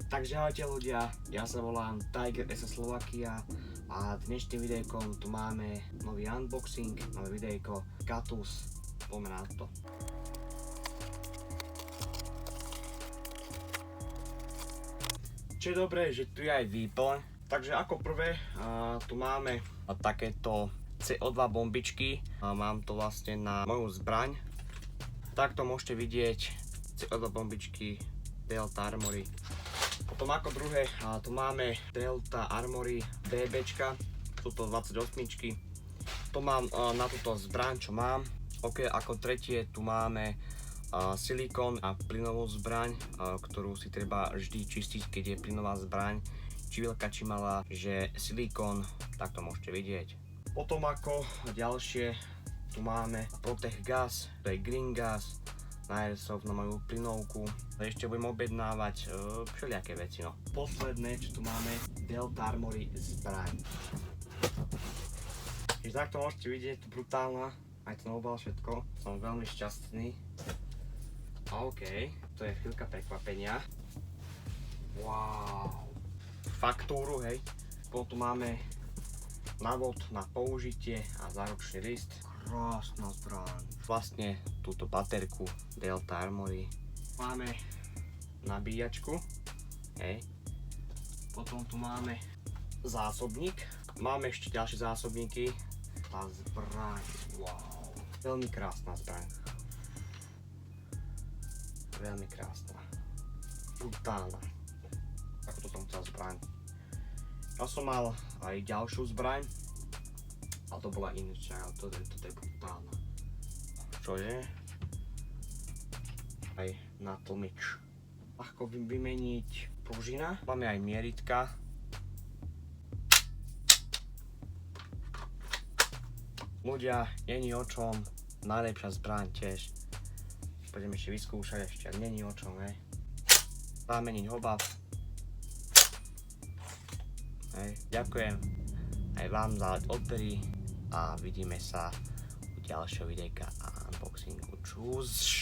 Takže ahojte ľudia, ja sa volám Tiger SS Slovakia a dnešným videjkom tu máme nový unboxing, nové videjko Katus, poďme na to. Čo je dobré, že tu je aj výplň, takže ako prvé tu máme takéto CO2 bombičky, mám to vlastne na moju zbraň. Takto môžete vidieť CO2 bombičky Delta Armory. Potom ako druhé tu máme Delta Armory BBčka, sú to 28čky. To mám na túto zbraň, čo mám. Ok, ako tretie tu máme silikón a plynovú zbraň, ktorú si treba vždy čistiť, keď je plynová zbraň, či veľká, či malá, že silikón, tak to môžete vidieť. Potom ako ďalšie tu máme Protect Gas, to je green gas, na airsoft, na moju plynovku. Ešte budem objednávať všelijaké veci, no. Posledné, čo tu máme, Delta Armory zbraň. Takže takto môžete vidieť, tu brutálna, aj to obal všetko. Som veľmi šťastný. A OK, to je chvíľka prekvapenia. Wow. Faktúru, hej. Potom tu máme návod na použitie a záručný list. Krásna zbraň. Vlastne túto baterku Delta Armory. Máme nabíjačku, hej. Potom tu máme zásobník. Máme ešte ďalšie zásobníky. Tá zbraň, wow. Veľmi krásna zbraň. Veľmi krásna. Brutálna. Ako to som chcel zbraň. Ja som mal aj ďalšiu zbraň. A to bola inšia, ale toto je brutálna. Čo je? Aj na tlmič. Ľahko vymeniť pružina. Máme aj mieritka. Ľudia, není o čom. Najlepšia zbraň tiež. Poďme ešte vyskúšať ešte, ale není o čom, hej. Zameniť obav. Hej, ďakujem aj vám za odbery a vidíme sa u ďalšieho videjka a unboxingu. Čus.